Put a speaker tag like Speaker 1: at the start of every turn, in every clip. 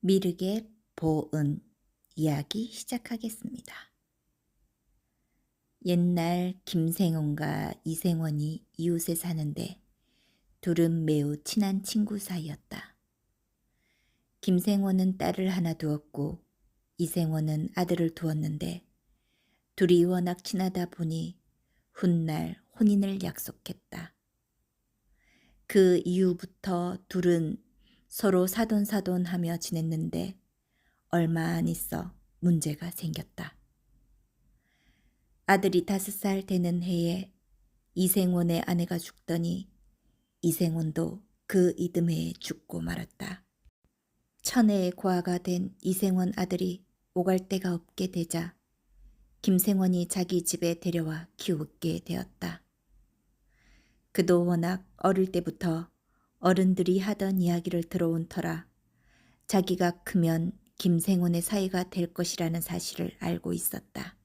Speaker 1: 미륵의 보은 이야기 시작하겠습니다. 옛날 김생원과 이생원이 이웃에 사는데 둘은 매우 친한 친구 사이였다. 김생원은 딸을 하나 두었고 이생원은 아들을 두었는데 둘이 워낙 친하다 보니 훗날 혼인을 약속했다. 그 이후부터 둘은 서로 사돈사돈하며 지냈는데 얼마 안 있어 문제가 생겼다. 아들이 5살 되는 해에 이생원의 아내가 죽더니 이생원도 그 이듬해에 죽고 말았다. 천혜의 고아가 된 이생원 아들이 오갈 데가 없게 되자 김생원이 자기 집에 데려와 키우게 되었다. 그도 워낙 어릴 때부터 어른들이 하던 이야기를 들어온 터라 자기가 크면 김생원의 사위가 될 것이라는 사실을 알고 있었다.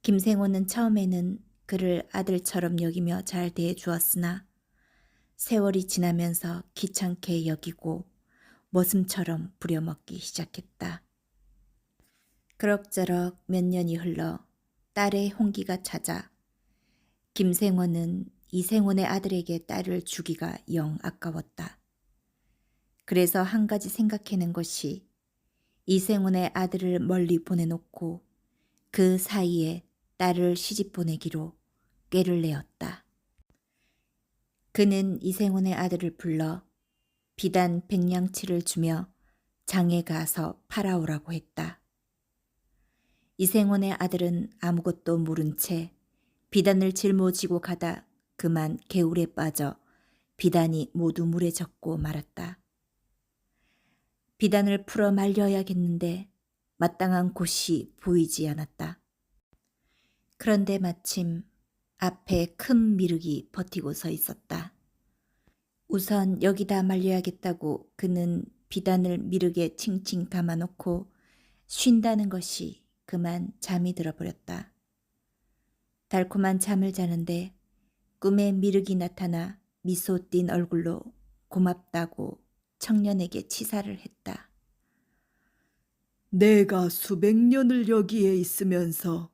Speaker 1: 김생원은 처음에는 그를 아들처럼 여기며 잘 대해주었으나 세월이 지나면서 귀찮게 여기고 머슴처럼 부려먹기 시작했다. 그럭저럭 몇 년이 흘러 딸의 홍기가 찾아 김생원은 이생원의 아들에게 딸을 주기가 영 아까웠다. 그래서 한 가지 생각해낸 것이 이생원의 아들을 멀리 보내놓고 그 사이에 딸을 시집 보내기로 꾀를 내었다. 그는 이생원의 아들을 불러 비단 100냥치를 주며 장에 가서 팔아오라고 했다. 이생원의 아들은 아무것도 모른 채 비단을 짊어지고 가다 그만 개울에 빠져 비단이 모두 물에 젖고 말았다. 비단을 풀어 말려야겠는데 마땅한 곳이 보이지 않았다. 그런데 마침 앞에 큰 미륵이 버티고 서 있었다. 우선 여기다 말려야겠다고 그는 비단을 미륵에 칭칭 감아놓고 쉰다는 것이 그만 잠이 들어버렸다. 달콤한 잠을 자는데 꿈에 미륵이 나타나 미소 띤 얼굴로 고맙다고 청년에게 치사를 했다.
Speaker 2: 내가 수백 년을 여기에 있으면서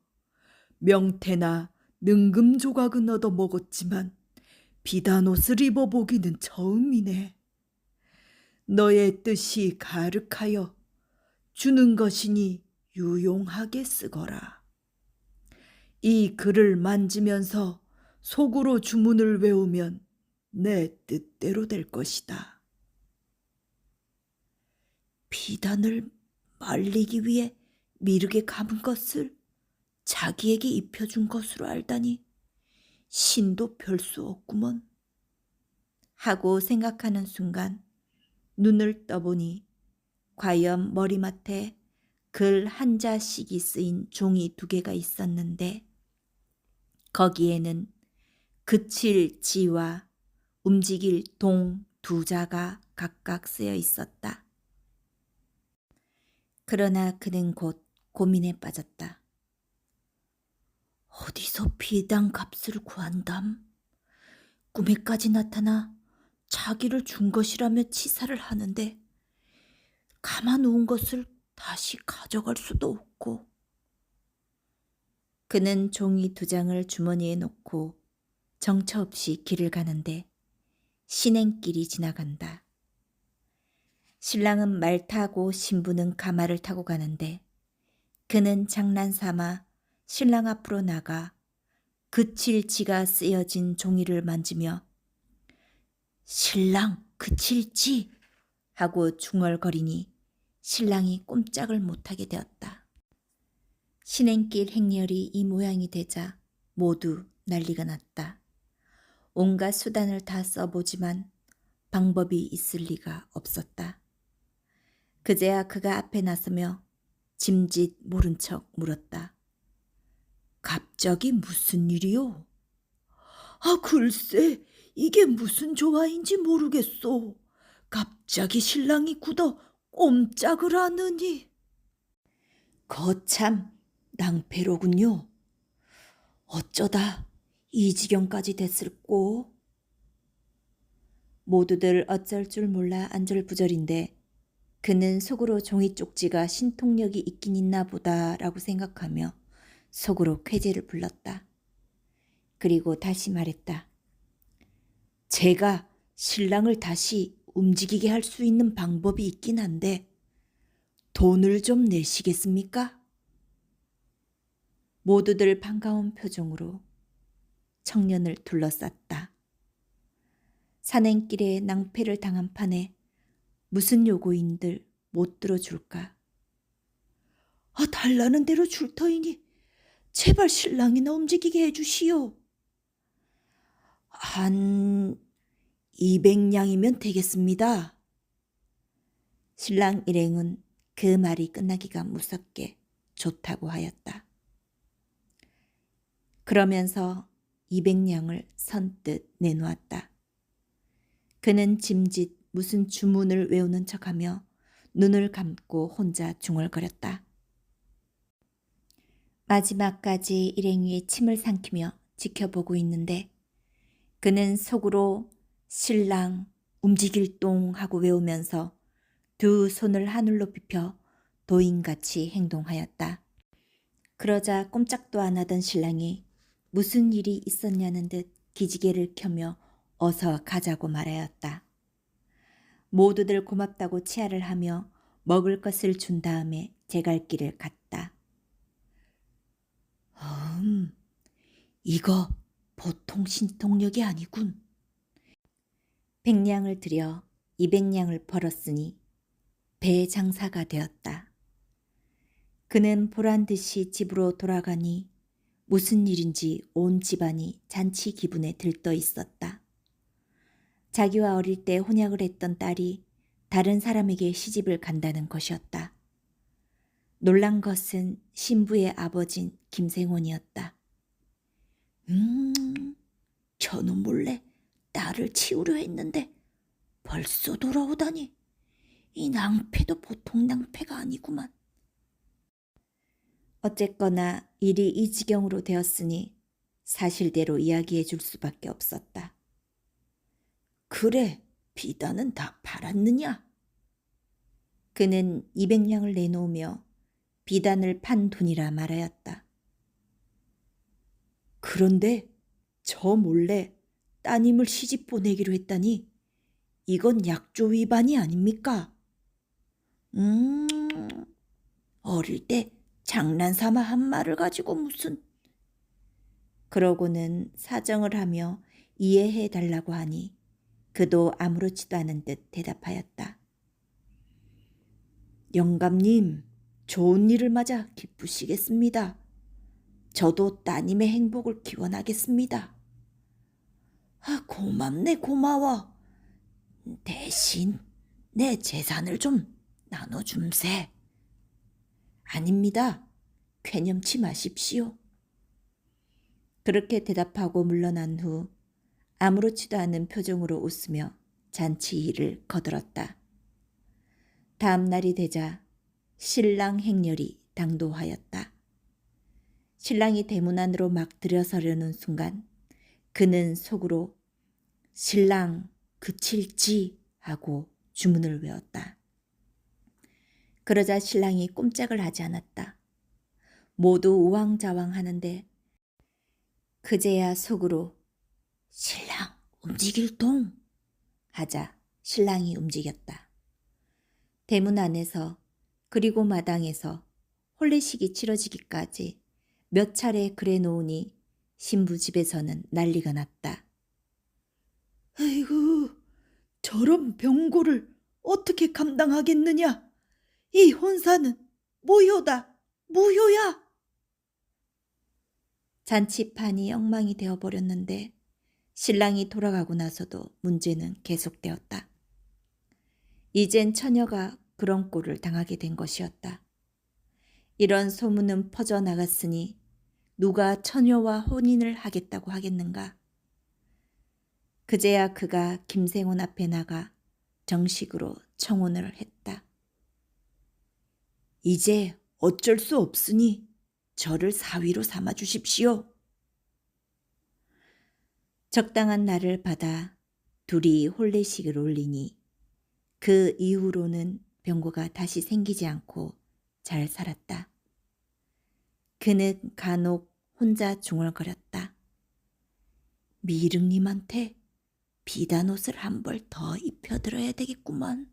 Speaker 2: 명태나 능금 조각은 얻어 먹었지만 비단옷을 입어보기는 처음이네. 너의 뜻이 가득하여 주는 것이니 유용하게 쓰거라. 이 글을 만지면서 속으로 주문을 외우면 내 뜻대로 될 것이다. 비단을 말리기 위해 미륵에 감은 것을 자기에게 입혀준 것으로 알다니 신도 별 수 없구먼.
Speaker 1: 하고 생각하는 순간 눈을 떠보니 과연 머리맡에 글 한자씩이 쓰인 종이 2개가 있었는데 거기에는 그칠 지와 움직일 동 2자가 각각 쓰여 있었다. 그러나 그는 곧 고민에 빠졌다. 어디서 비단 값을 구한담? 꿈에까지 나타나 자기를 준 것이라며 치사를 하는데 가만 놓은 것을 다시 가져갈 수도 없고. 그는 종이 2장을 주머니에 넣고 정처 없이 길을 가는데 신행길이 지나간다. 신랑은 말 타고 신부는 가마를 타고 가는데 그는 장난삼아 신랑 앞으로 나가 그칠지가 쓰여진 종이를 만지며 신랑 그칠지 하고 중얼거리니 신랑이 꼼짝을 못하게 되었다. 신행길 행렬이 이 모양이 되자 모두 난리가 났다. 온갖 수단을 다 써보지만 방법이 있을 리가 없었다. 그제야 그가 앞에 나서며 짐짓 모른 척 물었다. 갑자기 무슨 일이요? 글쎄 이게 무슨 조화인지 모르겠소. 갑자기 신랑이 굳어 꼼짝을 하느니. 거참 낭패로군요. 어쩌다 이 지경까지 됐을꼬? 모두들 어쩔 줄 몰라 안절부절인데 그는 속으로 종이 쪽지가 신통력이 있긴 있나 보다라고 생각하며 속으로 쾌재를 불렀다. 그리고 다시 말했다.
Speaker 2: 제가 신랑을 다시 움직이게 할 수 있는 방법이 있긴 한데 돈을 좀 내시겠습니까?
Speaker 1: 모두들 반가운 표정으로 청년을 둘러쌌다. 산행길에 낭패를 당한 판에 무슨 요구인들 못 들어줄까?
Speaker 2: 달라는 대로 줄 터이니 제발 신랑이나 움직이게 해주시오. 한 200냥이면 되겠습니다.
Speaker 1: 신랑 일행은 그 말이 끝나기가 무섭게 좋다고 하였다. 그러면서 200냥을 선뜻 내놓았다. 그는 짐짓 무슨 주문을 외우는 척하며 눈을 감고 혼자 중얼거렸다. 마지막까지 일행 위에 침을 삼키며 지켜보고 있는데 그는 속으로 신랑 움직일 똥 하고 외우면서 두 손을 하늘로 굽혀 도인같이 행동하였다. 그러자 꼼짝도 안 하던 신랑이 무슨 일이 있었냐는 듯 기지개를 켜며 어서 가자고 말하였다. 모두들 고맙다고 치아를 하며 먹을 것을 준 다음에 제 갈 길을 갔다.
Speaker 2: 이거 보통 신통력이 아니군.
Speaker 1: 100냥을 들여 200냥을 벌었으니 배장사가 되었다. 그는 보란듯이 집으로 돌아가니 무슨 일인지 온 집안이 잔치 기분에 들떠 있었다. 자기와 어릴 때 혼약을 했던 딸이 다른 사람에게 시집을 간다는 것이었다. 놀란 것은 신부의 아버진 김생원이었다.
Speaker 2: 저놈 몰래 딸을 치우려 했는데 벌써 돌아오다니. 이 낭패도 보통 낭패가 아니구만.
Speaker 1: 어쨌거나 일이 이 지경으로 되었으니 사실대로 이야기해 줄 수밖에 없었다.
Speaker 2: 그래, 비단은 다 팔았느냐?
Speaker 1: 그는 200냥을 내놓으며 비단을 판 돈이라 말하였다.
Speaker 2: 그런데 저 몰래 따님을 시집 보내기로 했다니 이건 약조 위반이 아닙니까? 어릴 때 장난삼아 한 말을 가지고 무슨.
Speaker 1: 그러고는 사정을 하며 이해해 달라고 하니 그도 아무렇지도 않은 듯 대답하였다.
Speaker 2: 영감님, 좋은 일을 맞아 기쁘시겠습니다. 저도 따님의 행복을 기원하겠습니다. 고맙네, 고마워. 대신 내 재산을 좀 나눠줌세. 아닙니다. 쾌념치 마십시오.
Speaker 1: 그렇게 대답하고 물러난 후 아무렇지도 않은 표정으로 웃으며 잔치 일을 거들었다. 다음 날이 되자 신랑 행렬이 당도하였다. 신랑이 대문 안으로 막 들어서려는 순간 그는 속으로 신랑 그칠지 하고 주문을 외웠다. 그러자 신랑이 꼼짝을 하지 않았다. 모두 우왕좌왕하는데 그제야 속으로
Speaker 2: 신랑 움직일 동
Speaker 1: 하자 신랑이 움직였다. 대문 안에서 그리고 마당에서 혼례식이 치러지기까지 몇 차례 그래 놓으니 신부 집에서는 난리가 났다.
Speaker 2: 아이고, 저런 병고를 어떻게 감당하겠느냐? 이 혼사는 무효다, 무효야.
Speaker 1: 잔치판이 엉망이 되어버렸는데 신랑이 돌아가고 나서도 문제는 계속되었다. 이젠 처녀가 그런 꼴을 당하게 된 것이었다. 이런 소문은 퍼져나갔으니 누가 처녀와 혼인을 하겠다고 하겠는가. 그제야 그가 김생원 앞에 나가 정식으로 청혼을 했다.
Speaker 2: 이제 어쩔 수 없으니 저를 사위로 삼아 주십시오.
Speaker 1: 적당한 날을 받아 둘이 혼례식을 올리니 그 이후로는 병고가 다시 생기지 않고 잘 살았다. 그는 간혹 혼자 중얼거렸다.
Speaker 2: 미륵님한테 비단 옷을 한 벌 더 입혀드려야 되겠구먼.